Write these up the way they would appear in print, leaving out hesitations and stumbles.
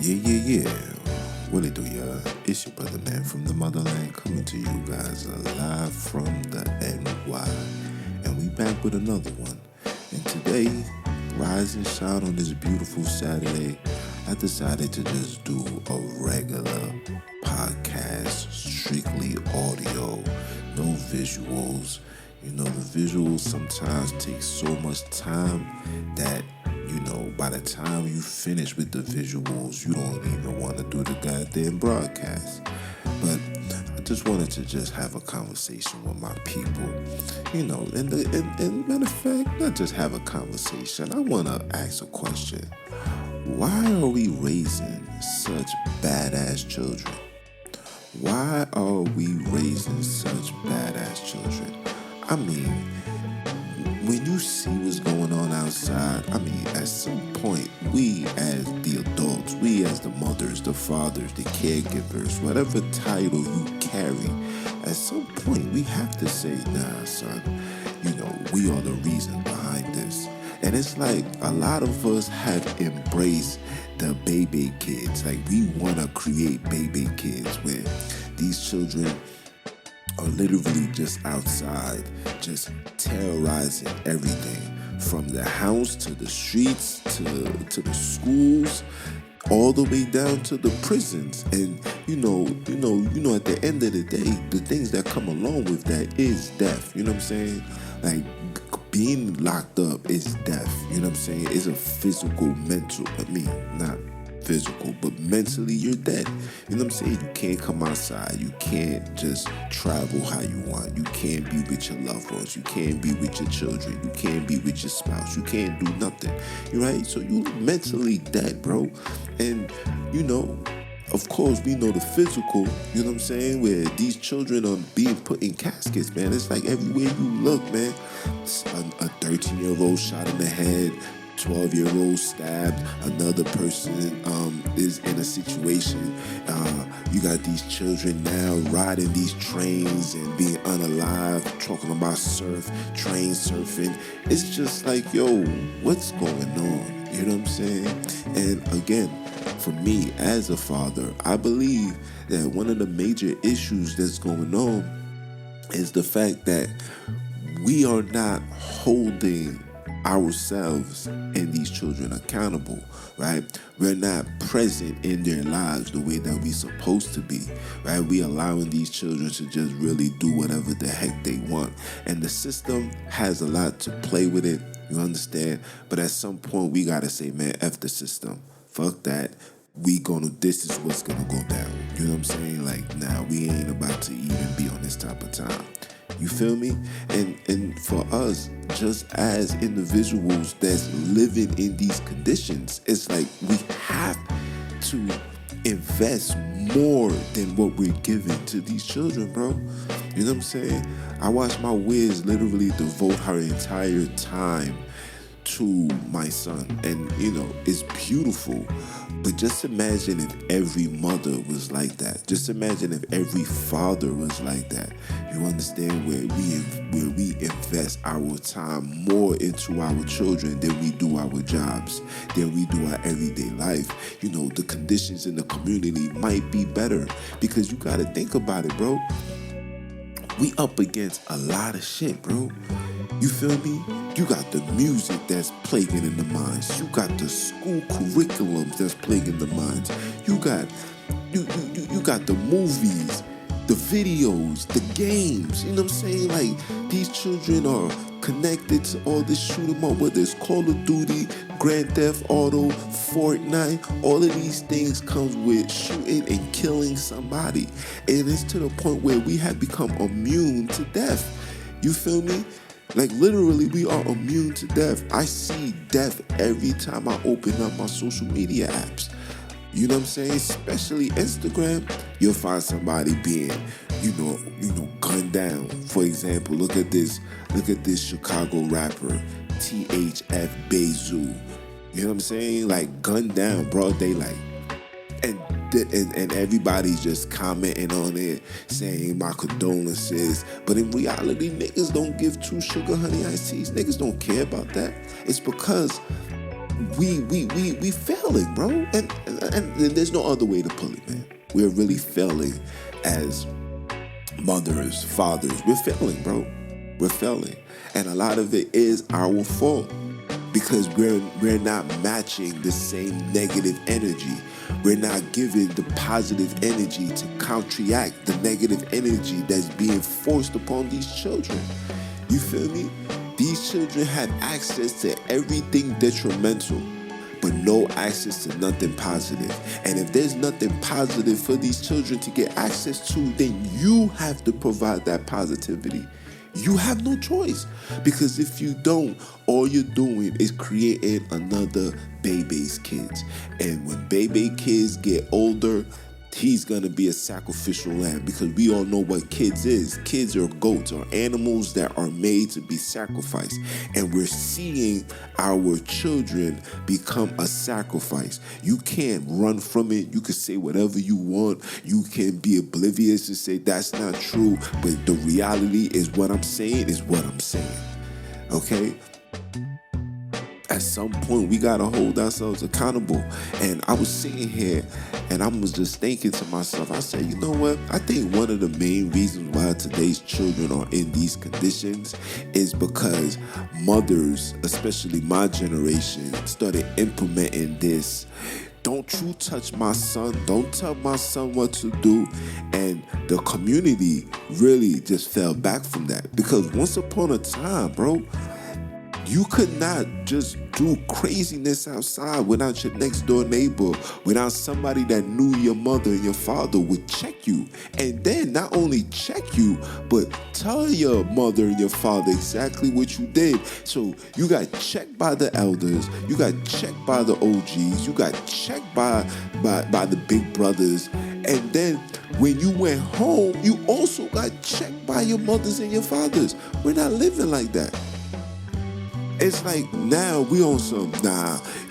Yeah. What it do, y'all? It's your brother, man, from the motherland, coming to you guys live from the NY. And we back with another one. And today, rise and shine on this beautiful Saturday, I decided to just do a regular podcast, strictly audio, no visuals. You know, the visuals sometimes take so much time that, by the time you finish with the visuals, you don't even want to do the goddamn broadcast. But I just wanted to just have a conversation with my people, and matter of fact, not just have a conversation. I want to ask a question. Why are we raising such badass children? Why are we raising such badass children? I mean, when you see what's going on outside, at some point, we as the adults, we as the mothers, the fathers, the caregivers, whatever title you carry, at some point we have to say, nah, son, we are the reason behind this. And it's like a lot of us have embraced the baby kids. Like, we want to create baby kids where these children are literally just outside, just terrorizing everything, from the house to the streets to the schools, all the way down to the prisons. And at the end of the day, the things that come along with that is death. You know what I'm saying? Like, being locked up is death. You know what I'm saying? It's a physical, mental. Not physical, but mentally you're dead. You know what I'm saying? You can't come outside. You can't just travel how you want. You can't be with your loved ones. You can't be with your children. You can't be with your spouse. You can't do nothing. Right? So you mentally dead, bro. And of course, we know the physical, you know what I'm saying, where these children are being put in caskets, man. It's like everywhere you look, man. A 13-year-old shot in the head, 12-year-old stabbed, another person is in a situation. You got these children now riding these trains and being unalive, talking about train surfing. It's just like, yo, what's going on? You know what I'm saying? And again, for me as a father, I believe that one of the major issues that's going on is the fact that we are not holding ourselves and these children accountable, right? We're not present in their lives the way that we're supposed to be, right? We allowing these children to just really do whatever the heck they want. And the system has a lot to play with it, you understand? But at some point, we got to say, man, F the system. Fuck that. This is what's gonna go down. You know what I'm saying? Like, nah, we ain't about to even be on this type of time. You feel me? And for us, just as individuals that's living in these conditions, it's like we have to invest more than what we're giving to these children, bro. You know what I'm saying? I watched my Wiz literally devote her entire time to my son, and it's beautiful. But just imagine if every mother was like that. Just imagine if every father was like that. You understand? Where we invest our time more into our children than we do our jobs, than we do our everyday life. The conditions in the community might be better, because you got to think about it, bro. We up against a lot of shit, bro. You feel me? You got the music that's plaguing in the minds. You got the school curriculums that's plaguing the minds. You got the movies, the videos, the games. You know what I'm saying? Like, these children are connected to all this shoot 'em up, whether it's Call of Duty, Grand Theft Auto, Fortnite. All of these things comes with shooting and killing somebody. And it's to the point where we have become immune to death. You feel me? Like, literally, we are immune to death. I see death every time I open up my social media apps. You know what I'm saying? Especially Instagram, you'll find somebody being, gunned down. For example, look at this Chicago rapper, THF Bezu. You know what I'm saying? Like, gunned down, broad daylight. And everybody's just commenting on it, saying my condolences. But in reality, niggas don't give two sugar honey iced teas. Niggas don't care about that. It's because we failing, bro. And there's no other way to put it, man. We're really failing as mothers, fathers. We're failing, bro. We're failing. And a lot of it is our fault because we're not matching the same negative energy. We're not giving the positive energy to counteract the negative energy that's being forced upon these children. You feel me? These children have access to everything detrimental, but no access to nothing positive. And if there's nothing positive for these children to get access to, then you have to provide that positivity. You have no choice. Because if you don't, all you're doing is creating another baby's kids. And when baby kids get older, he's going to be a sacrificial lamb, because we all know what kids is. Kids are goats or animals that are made to be sacrificed. And we're seeing our children become a sacrifice. You can't run from it. You can say whatever you want. You can be oblivious and say that's not true. But the reality is what I'm saying is what I'm saying. Okay? At some point, we got to hold ourselves accountable. And I was sitting here and I was just thinking to myself, I said, you know what? I think one of the main reasons why today's children are in these conditions is because mothers, especially my generation, started implementing this. Don't you touch my son. Don't tell my son what to do. And the community really just fell back from that. Because once upon a time, bro, you could not just do craziness outside without your next door neighbor, without somebody that knew your mother and your father would check you. And then not only check you, but tell your mother and your father exactly what you did. So you got checked by the elders, you got checked by the OGs, you got checked by the big brothers. And then when you went home, you also got checked by your mothers and your fathers. We're not living like that. It's like now we on some,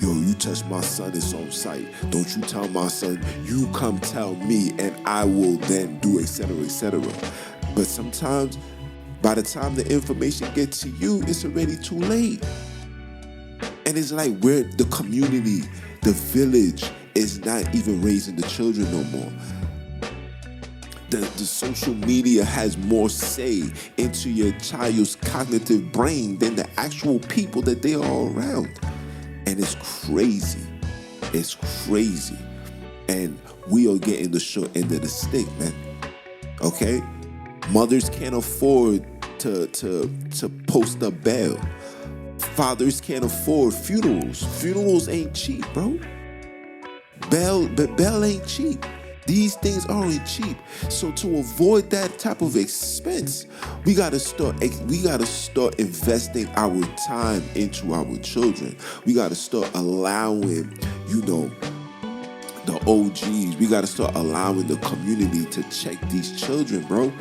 you touch my son, it's on sight. Don't you tell my son, you come tell me and I will then do, etc., etc. But sometimes by the time the information gets to you, it's already too late. And it's like where the community, the village is not even raising the children no more. The social media has more say into your child's cognitive brain than the actual people that they are around. And it's crazy. It's crazy. And we are getting the short end of the stick, man. Okay? Mothers can't afford to post a bail. Fathers can't afford funerals. Funerals ain't cheap, bro. Bail ain't cheap. These things aren't cheap. So to avoid that type of expense, we gotta start investing our time into our children. We gotta start allowing, the OGs. We gotta start allowing the community to check these children, bro.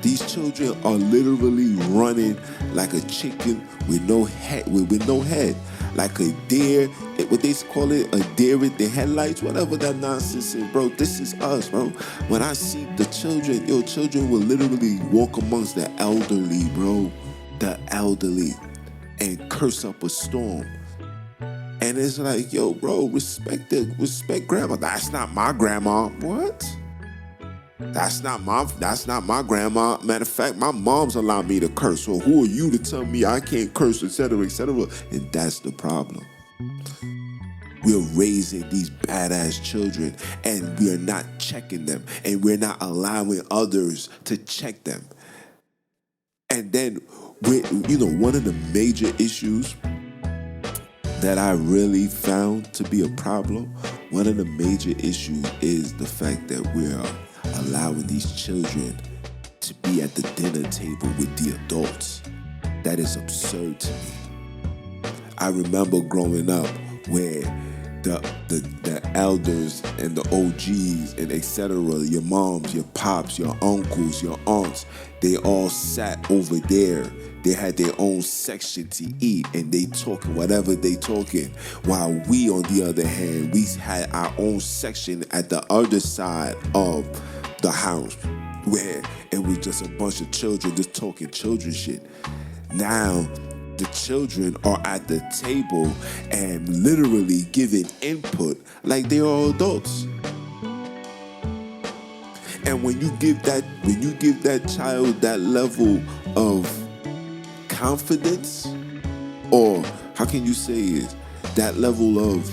These children are literally running like a chicken with no head, like a deer, what they call it, a deer with the headlights, whatever that nonsense is, bro. This is us, bro. When I see the children, children will literally walk amongst the elderly, bro. The elderly, and curse up a storm. And it's like, bro, respect grandma. That's not my grandma. What? That's not my grandma. Matter of fact, my mom's allowed me to curse. So who are you to tell me I can't curse, etc., etc.? And that's the problem. We're raising these badass children and we're not checking them, and we're not allowing others to check them. And then, one of the major issues that I really found to be a problem, one of the major issues is the fact that we're allowing these children to be at the dinner table with the adults. That is absurd to me. I remember growing up where the elders and the OGs and etc., your moms, your pops, your uncles, your aunts, they all sat over there. They had their own section to eat, and they talking whatever they talking. While we, on the other hand, we had our own section at the other side of the house, where it was just a bunch of children just talking children shit. Now, The children are at the table and literally giving input like they are adults. And when you give that child that level of confidence, or how can you say it, that level of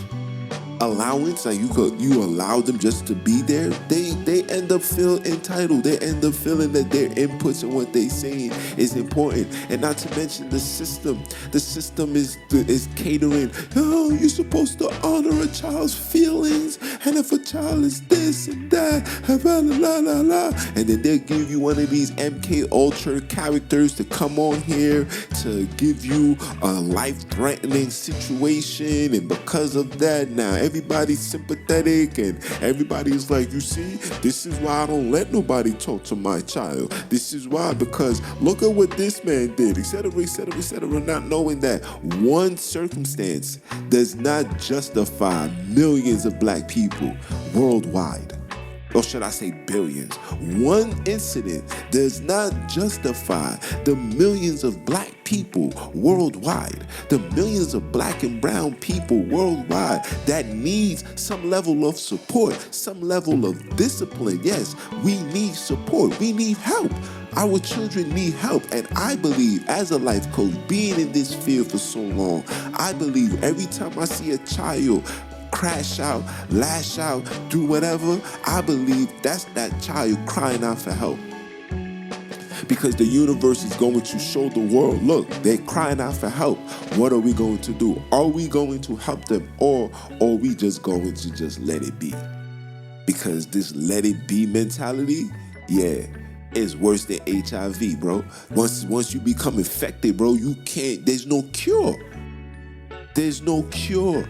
allowance, like you allow them just to be there, they end up feeling entitled. They end up feeling that their inputs and what they saying is important. And not to mention the system is catering, oh, you're supposed to honor a child's feelings, and if a child is this and that, blah, blah, blah, blah. And then they'll give you one of these MK Ultra characters to come on here to give you a life-threatening situation, and because of that, now everybody's sympathetic and everybody's like, you see, this is why I don't let nobody talk to my child. This is why, because look at what this man did, etc., etc., etc., not knowing that one circumstance does not justify millions of black people worldwide. Or should I say billions? One incident does not justify the millions of black people worldwide, the millions of black and brown people worldwide that needs some level of support, some level of discipline. Yes, we need support. We need help. Our children need help. And I believe, as a life coach, being in this field for so long, I believe every time I see a child crash out, lash out, do whatever, I believe that's that child crying out for help. Because the universe is going to show the world, look, they're crying out for help. What are we going to do? Are we going to help them, or are we just going to just let it be? Because this let it be mentality, yeah, is worse than HIV, bro. Once you become infected, bro, you can't, there's no cure. There's no cure.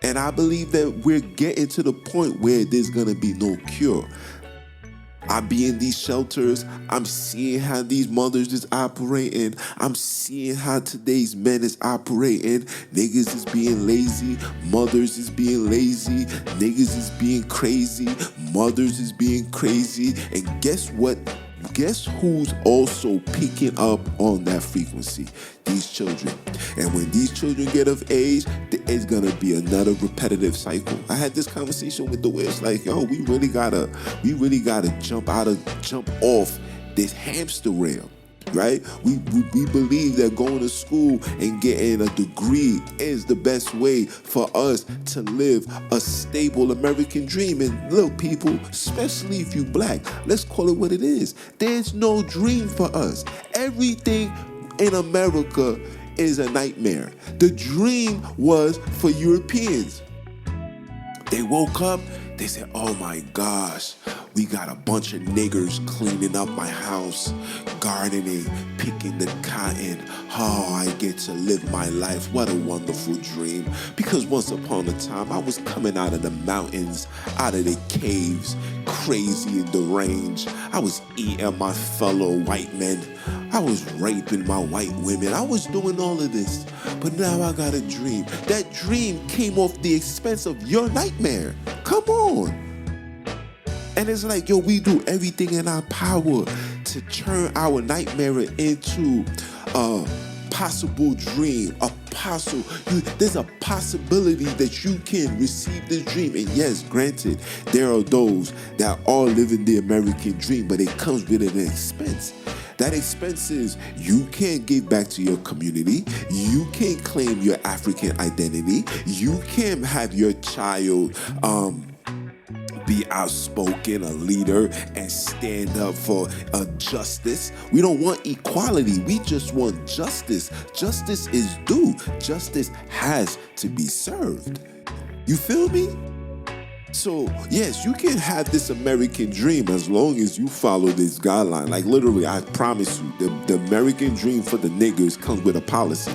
And I believe that we're getting to the point where there's gonna be no cure. I be in these shelters, I'm seeing how these mothers is operating, I'm seeing how today's men is operating. Niggas is being lazy, mothers is being lazy, niggas is being crazy, mothers is being crazy. And guess what? Guess who's also picking up on that frequency? These children. And when these children get of age, it's gonna be another repetitive cycle. I had this conversation with the Wiz, like, yo, we really gotta jump off this hamster wheel. Right? We believe that going to school and getting a degree is the best way for us to live a stable American dream. And look, people, especially if you black, let's call it what it is. There's no dream for us. Everything in America is a nightmare. The dream was for Europeans. They woke up, they said, oh my gosh, we got a bunch of niggers cleaning up my house, gardening, picking the cotton. Oh, I get to live my life. What a wonderful dream. Because once upon a time, I was coming out of the mountains, out of the caves, crazy and deranged. I was eating my fellow white men. I was raping my white women. I was doing all of this. But now I got a dream. That dream came off the expense of your nightmare. Come on. And it's like, yo, we do everything in our power to turn our nightmare into a possible dream. There's a possibility that you can receive this dream. And yes, granted, there are those that are living the American dream, but it comes with an expense. That expense is you can't give back to your community. You can't claim your African identity. You can't have your child be outspoken, a leader, and stand up for justice. We don't want equality. We just want justice. Justice is due. Justice has to be served. You feel me? So, yes, you can have this American dream as long as you follow this guideline. Like, literally, I promise you, the American dream for the niggers comes with a policy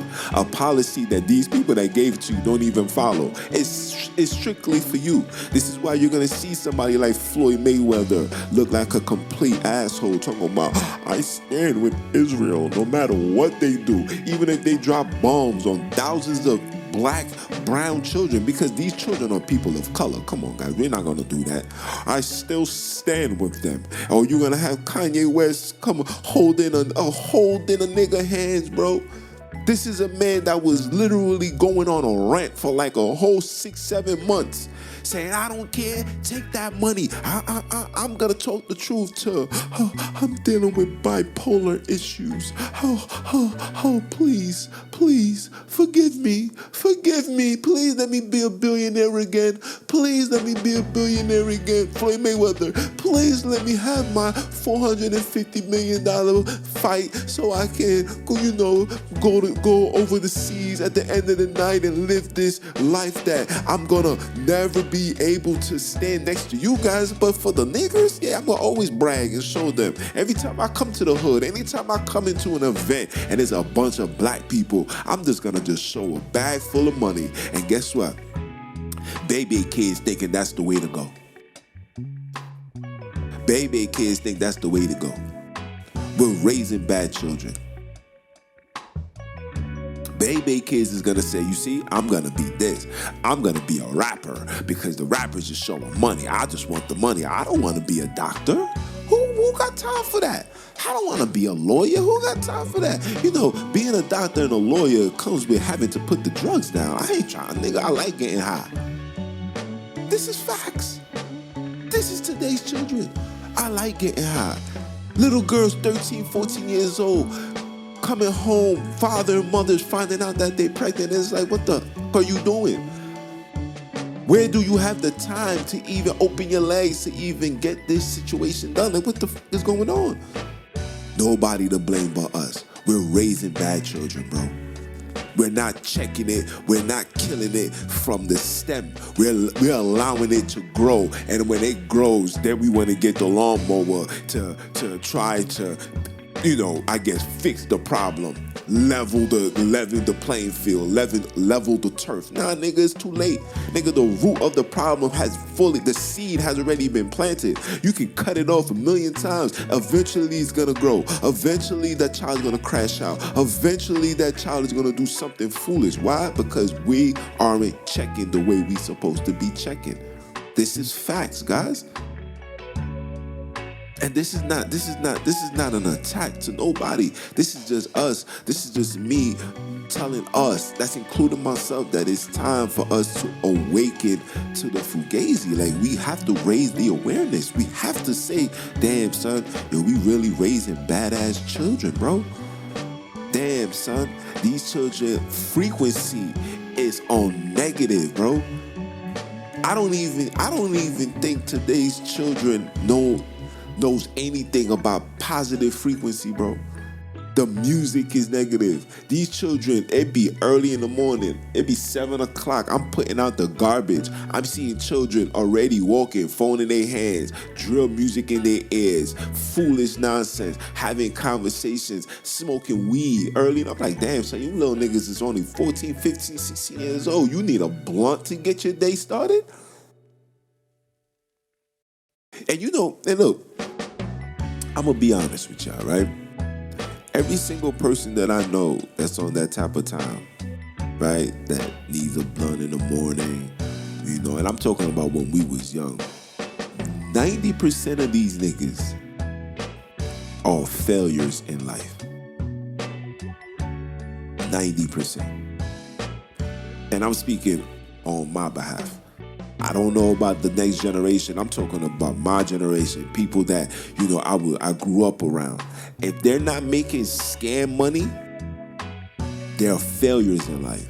that these people that gave it to you don't even follow. It's strictly for you. This is why you're going to see somebody like Floyd Mayweather look like a complete asshole talking about, I stand with Israel no matter what they do, even if they drop bombs on thousands of black, brown children, because these children are people of color. Come on, guys, we're not gonna do that. I still stand with them. Or you're gonna have Kanye West come holding a nigga hands, bro. This is a man that was literally going on a rant for like a whole 6-7 months, saying, I don't care, take that money. I'm going to talk the truth to, I'm dealing with bipolar issues. Please, forgive me. Please let me be a billionaire again. Please let me be a billionaire again. Floyd Mayweather, please let me have my $450 million fight so I can, go over the seas at the end of the night and live this life that I'm gonna never be able to stand next to you guys. But for the niggers, yeah, I'm gonna always brag and show them. Every time I come to the hood, anytime I come into an event and there's a bunch of black people, I'm just gonna show a bag full of money. And guess what? Baby kids thinking that's the way to go. Baby kids think that's the way to go. We're raising bad children. Baby kids is gonna say, you see, I'm gonna be this. I'm gonna be a rapper because the rappers just showing money. I just want the money. I don't want to be a doctor. Who got time for that? I don't want to be a lawyer. Who got time for that? Being a doctor and a lawyer comes with having to put the drugs down. I ain't trying, nigga. I like getting high. This is facts. This is today's children. I like getting high. Little girls, 13, 14 years old, coming home, father and mother's finding out that they're pregnant. It's like, what the fuck are you doing? Where do you have the time to even open your legs to even get this situation done? Like, what the fuck is going on? Nobody to blame but us. We're raising bad children, bro. We're not checking it. We're not killing it from the stem. We're allowing it to grow. And when it grows, then we want to get the lawnmower to try to, fix the problem. Level the playing field, level the turf. Nah, nigga, it's too late. Nigga, the root of the problem the seed has already been planted. You can cut it off 1,000,000 times. Eventually it's gonna grow. Eventually that child's gonna crash out. Eventually that child is gonna do something foolish. Why? Because we aren't checking the way we supposed to be checking. This is facts, guys. And this is not an attack to nobody. This is just us. This is just me telling us, that's including myself, that it's time for us to awaken to the fugazi. Like, we have to raise the awareness. We have to say, damn, son, we really raising badass children, bro. Damn, son, these children frequency is on negative, bro. I don't even think today's children knows anything about positive frequency, bro. The music is negative. These children, it be early in the morning. It be 7 o'clock. I'm putting out the garbage. I'm seeing children already walking, phone in their hands, drill music in their ears, foolish nonsense, having conversations, smoking weed early. And I'm like, damn, son, you little niggas is only 14, 15, 16 years old. You need a blunt to get your day started? And look, I'm going to be honest with y'all, right? Every single person that I know that's on that type of time, right, that needs a blunt in the morning, and I'm talking about when we was young, 90% of these niggas are failures in life. 90%. And I'm speaking on my behalf. I don't know about the next generation. I'm talking about my generation. People that, I grew up around. If they're not making scam money, they're failures in life.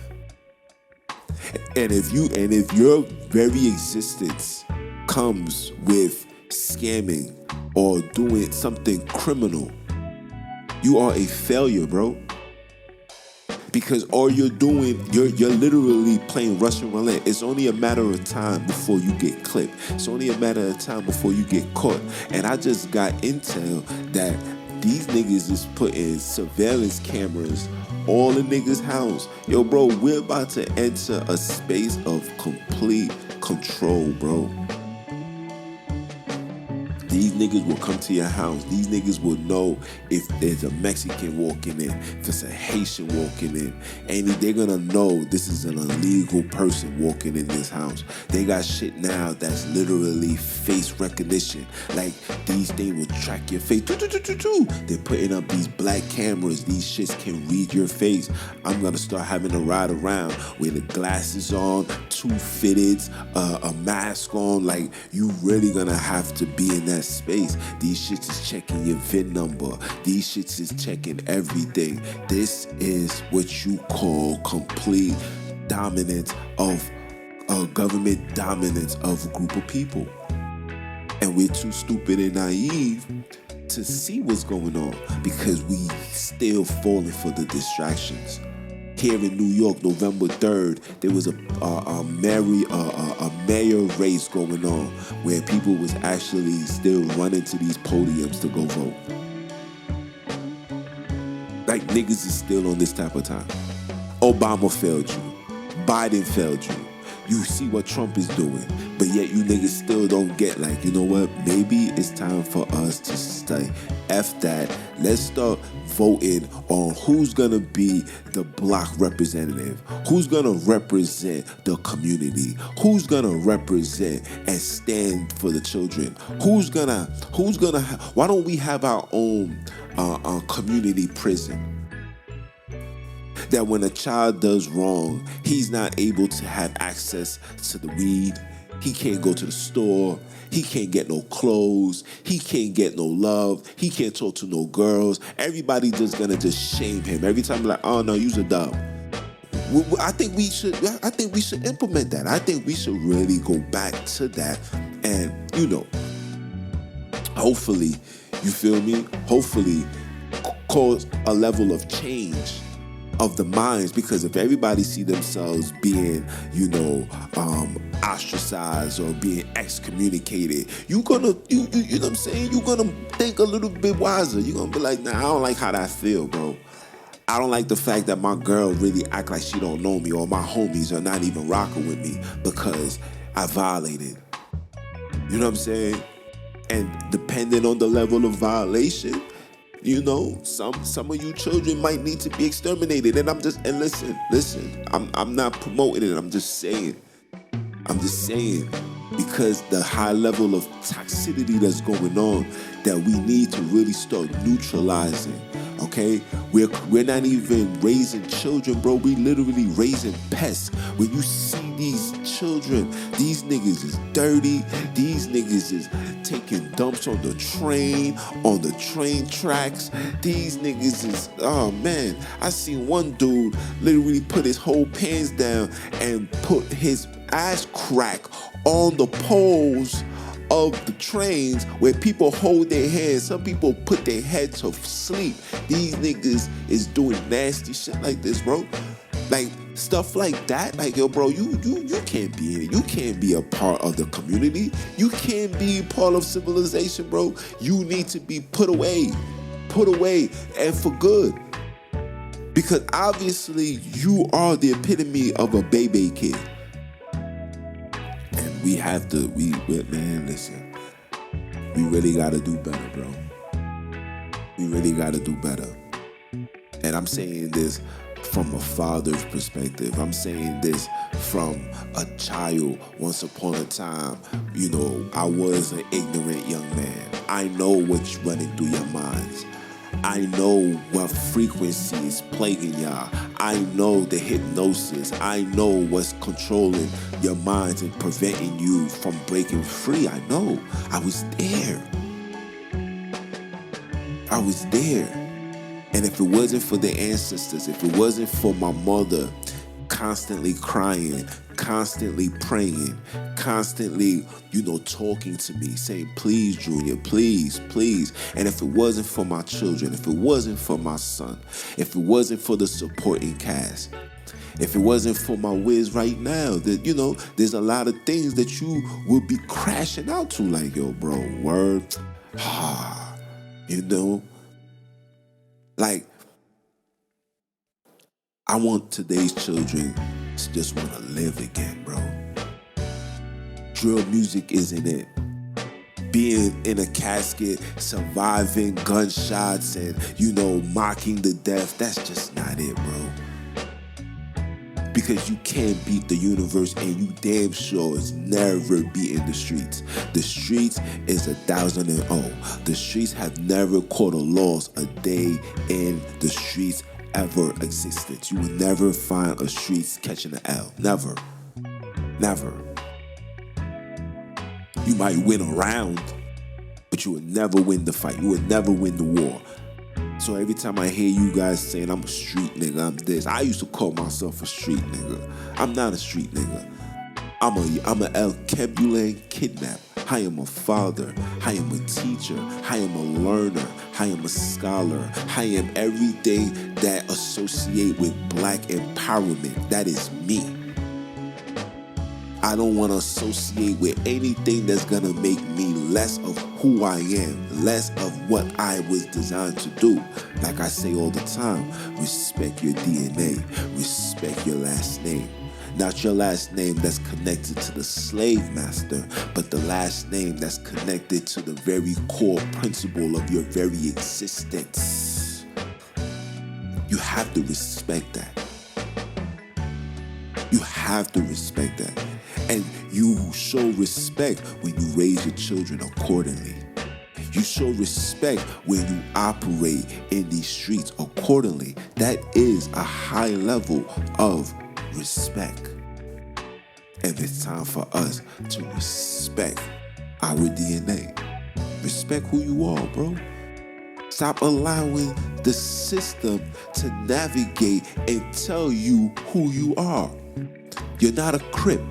And if your very existence comes with scamming or doing something criminal, you are a failure, bro. Because all you're doing, you're literally playing Russian roulette. It's only a matter of time before you get clipped. It's only a matter of time before you get caught. And I just got intel that these niggas is putting surveillance cameras all in niggas' house. Yo, bro, we're about to enter a space of complete control, bro. These niggas will come to your house. These niggas will know if there's a Mexican walking in, if it's a Haitian walking in. And they're gonna know this is an illegal person walking in this house. They got shit now that's literally face recognition. Like, these things will track your face. They're putting up these black cameras. These shits can read your face. I'm gonna start having to ride around with the glasses on, two fitteds, a mask on. Like, you really gonna have to be in that space. These shits is checking your VIN number. These shits is checking everything. This is what you call complete dominance of government dominance of a group of people. And we're too stupid and naive to see what's going on because we still falling for the distractions. Here in New York, November 3rd, there was a mayor race going on where people was actually still running to these podiums to go vote. Like, niggas is still on this type of time. Obama failed you. Biden failed you. You see what Trump is doing, but yet you niggas still don't get, like, you know what? Maybe it's time for us to say, F that. Let's start voting on who's gonna be the block representative, who's gonna represent the community, who's gonna represent and stand for the children, why don't we have our own community prison? That when a child does wrong, he's not able to have access to the weed. He can't go to the store. He can't get no clothes. He can't get no love. He can't talk to no girls. Everybody just gonna just shame him. Every time, like, oh no, you're a dumb. I think we should implement that. I think we should really go back to that. And, hopefully, you feel me? Hopefully, cause a level of change of the minds, because if everybody see themselves being, ostracized or being excommunicated, you know what I'm saying? You're gonna think a little bit wiser. You're gonna be like, nah, I don't like how that feel, bro. I don't like the fact that my girl really act like she don't know me, or my homies are not even rocking with me because I violated. You know what I'm saying? And depending on the level of violation, some of you children might need to be exterminated. And listen, I'm not promoting it. I'm just saying, because the high level of toxicity that's going on, that we need to really start neutralizing. Okay, we're not even raising children, bro. We literally raising pests. When you see these children, these niggas is dirty. These niggas is taking dumps on the train tracks. These niggas is, oh man, I seen one dude literally put his whole pants down and put his ass crack on the poles of the trains where people hold their hands. Some people put their head to sleep. These niggas is doing nasty shit like this, bro. Like, stuff like that. Like, yo, bro, you can't be in it. You can't be a part of the community. You can't be part of civilization, bro. You need to be put away, and for good. Because obviously you are the epitome of a baby kid. We have to, man, listen. We really gotta do better, bro. We really gotta do better. And I'm saying this from a father's perspective. I'm saying this from a child. Once upon a time, I was an ignorant young man. I know what's running through your minds. I know what frequency is plaguing y'all. I know the hypnosis. I know what's controlling your minds and preventing you from breaking free. I know. I was there. And if it wasn't for the ancestors, if it wasn't for my mother constantly crying, constantly praying, constantly, talking to me, saying, please, Junior, please, please. And if it wasn't for my children, if it wasn't for my son, if it wasn't for the supporting cast, if it wasn't for my whiz right now, that, there's a lot of things that you would be crashing out to, like, yo, bro, word, like, I want today's children to just want to live again, bro. Drill music isn't it. being in a casket, surviving gunshots and, mocking the death. That's just not it, bro. Because you can't beat the universe, and you damn sure is never beating the streets. The streets is 1,000. The streets have never caught a loss a day in the streets ever existed. You will never find a streets catching an L. Never. Never. You might win a round, but you will never win the fight. You will never win the war. So every time I hear you guys saying I'm a street nigga, I'm this, I used to call myself a street nigga. I'm not a street nigga. I'm a Alkebulan Kidnapped. I am a father. I am a teacher. I am a learner. I am a scholar. I am everything that associate with black empowerment. That is me. I don't want to associate with anything that's going to make me less of who I am, less of what I was designed to do. Like I say all the time, respect your DNA, respect your last name. Not your last name that's connected to the slave master, but the last name that's connected to the very core principle of your very existence. You have to respect that. You have to respect that. And you show respect when you raise your children accordingly. You show respect when you operate in these streets accordingly. That is a high level of respect. And it's time for us to respect our DNA. Respect who you are, bro. Stop allowing the system to navigate and tell you who you are. You're not a Crip.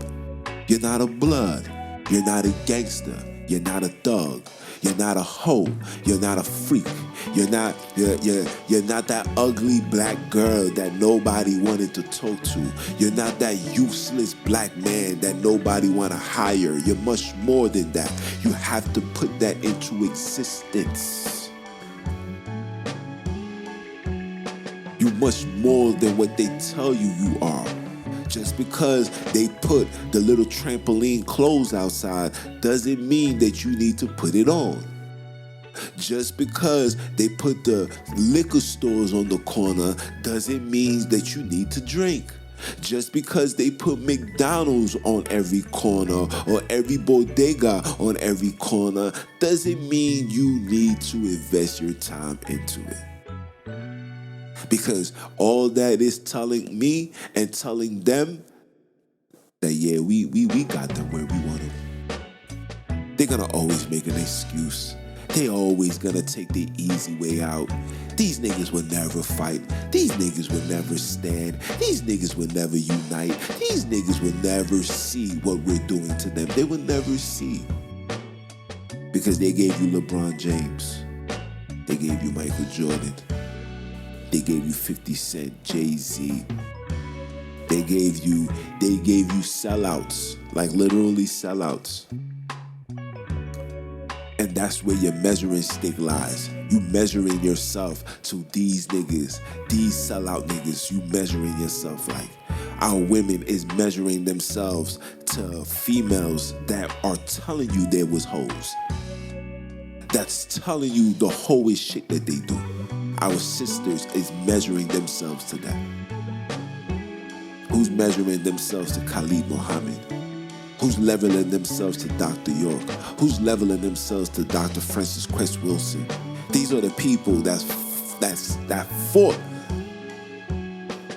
You're not a Blood. You're not a gangster. You're not a thug. You're not a hoe. You're not a freak. You're not that ugly black girl that nobody wanted to talk to. You're not that useless black man that nobody want to hire. You're much more than that. You have to put that into existence. You're much more than what they tell you you are. Just because they put the little trampoline clothes outside doesn't mean that you need to put it on. Just because they put the liquor stores on the corner doesn't mean that you need to drink. Just because they put McDonald's on every corner or every bodega on every corner doesn't mean you need to invest your time into it. Because all that is telling me and telling them that, yeah, we got them where we want them. They're going to always make an excuse. They always going to take the easy way out. These niggas will never fight. These niggas will never stand. These niggas will never unite. These niggas will never see what we're doing to them. They will never see. Because they gave you LeBron James. They gave you Michael Jordan. They gave you 50 Cent, Jay-Z. They gave you sellouts, like literally sellouts. And that's where your measuring stick lies. You measuring yourself to these niggas, these sellout niggas. You measuring yourself like our women is measuring themselves to females that are telling you they was hoes. That's telling you the hoish shit that they do. Our sisters is measuring themselves to that. Who's measuring themselves to Khalid Muhammad? Who's leveling themselves to Dr. York? Who's leveling themselves to Dr. Francis Cress Wilson? These are the people that fought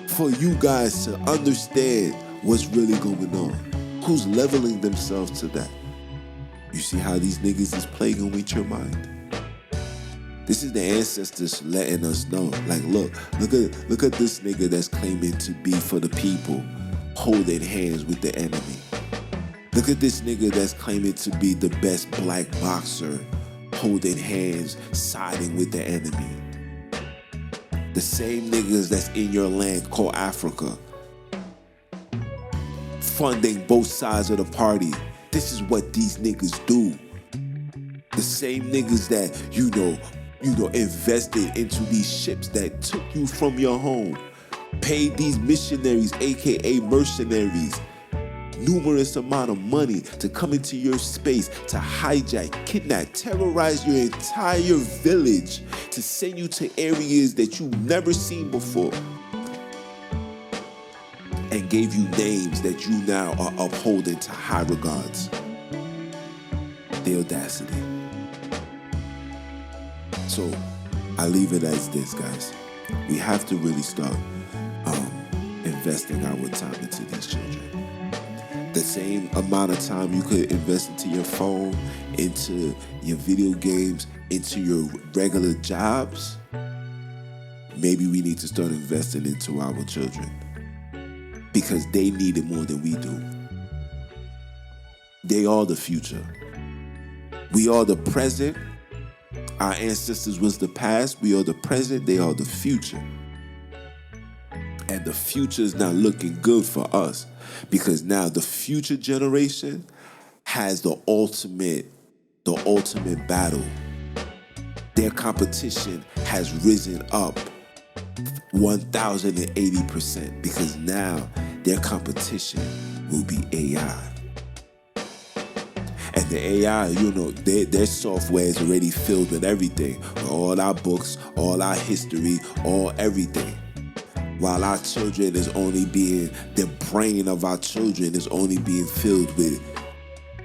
for you guys to understand what's really going on. Who's leveling themselves to that? You see how these niggas is plaguing with your mind? This is the ancestors letting us know, like, look at this nigga that's claiming to be for the people, holding hands with the enemy. Look at this nigga that's claiming to be the best black boxer, holding hands, siding with the enemy. The same niggas that's in your land called Africa, funding both sides of the party. This is what these niggas do. The same niggas that, invested into these ships that took you from your home, paid these missionaries, aka mercenaries, numerous amount of money to come into your space, to hijack, kidnap, terrorize your entire village, to send you to areas that you've never seen before, and gave you names that you now are upholding to high regards. The audacity. So I leave it as this, guys. We have to really start investing our time into these children. The same amount of time you could invest into your phone, into your video games, into your regular jobs, maybe we need to start investing into our children, because they need it more than we do. They are the future. We are the present. Our ancestors was the past. We are the present. They are the future. And the future is not looking good for us, because now the future generation has the ultimate battle. Their competition has risen up 1,080%, because now their competition will be AI. And the AI, their software is already filled with everything. All our books, all our history, all everything. While our children is only being, the brain of our children is only being filled with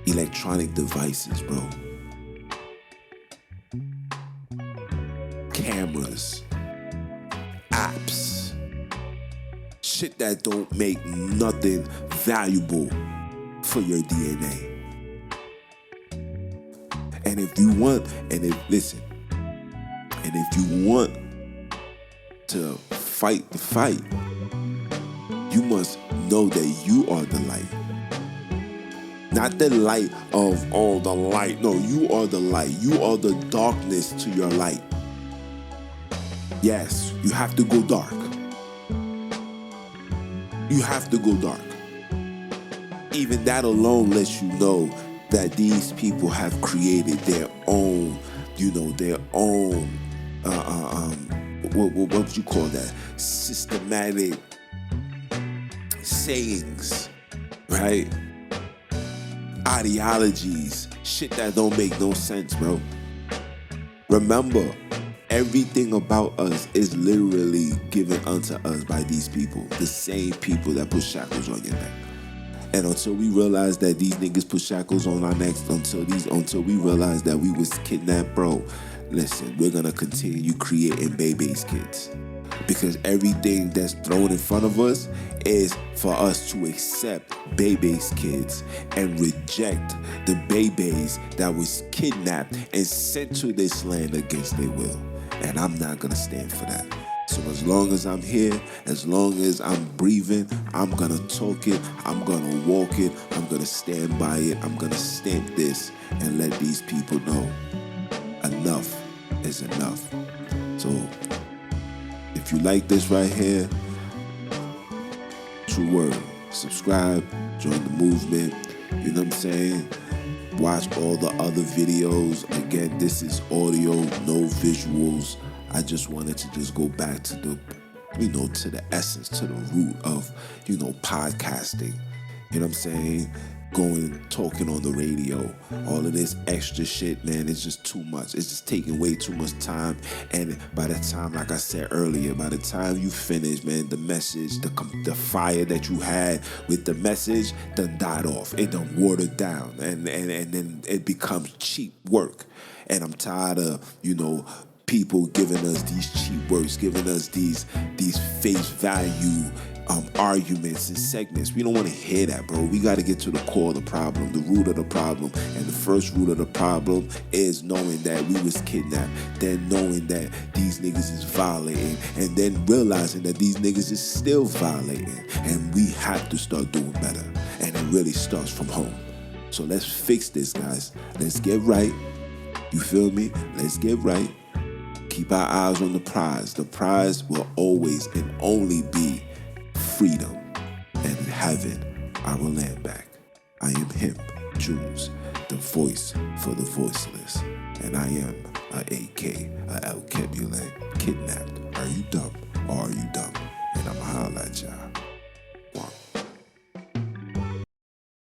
electronic devices, bro. Cameras, apps, shit that don't make nothing valuable for your DNA. And if you want to fight the fight, you must know that you are the light. Not the light of all the light. No, you are the light. You are the darkness to your light. Yes, you have to go dark. You have to go dark. Even that alone lets you know that these people have created their own, what would you call that? Systematic sayings, right? Ideologies, shit that don't make no sense, bro. Remember, everything about us is literally given unto us by these people, the same people that put shackles on your neck. And until we realize that these niggas put shackles on our necks, until we realize that we was kidnapped, bro, listen, we're gonna continue creating babies kids. Because everything that's thrown in front of us is for us to accept babies kids and reject the babies that was kidnapped and sent to this land against their will. And I'm not gonna stand for that. So as long as I'm here, as long as I'm breathing, I'm gonna talk it, I'm gonna walk it, I'm gonna stand by it, I'm gonna stamp this and let these people know enough is enough. So if you like this right here, true word, subscribe, join the movement, you know what I'm saying? Watch all the other videos. Again, this is audio, no visuals. I just wanted to just go back to the, to the essence, to the root of, podcasting. You know what I'm saying? Talking on the radio. All of this extra shit, man, it's just too much. It's just taking way too much time. And by the time, like I said earlier, by the time you finish, man, the message, the fire that you had with the message done died off. It done watered down. And then it becomes cheap work. And I'm tired of, people giving us these cheap words, giving us these face value arguments and segments. We don't want to hear that, bro. We got to get to the core of the problem, the root of the problem. And the first root of the problem is knowing that we was kidnapped, then knowing that these niggas is violating, and then realizing that these niggas is still violating. And we have to start doing better. And it really starts from home. So let's fix this, guys. Let's get right. You feel me? Let's get right. Keep our eyes on the prize. The prize will always and only be freedom and having our land back. I am him, Junns, the voice for the voiceless. And I am Alkebulan Kidnapped. Are you dumb or are you dumb? And I'ma holla at y'all.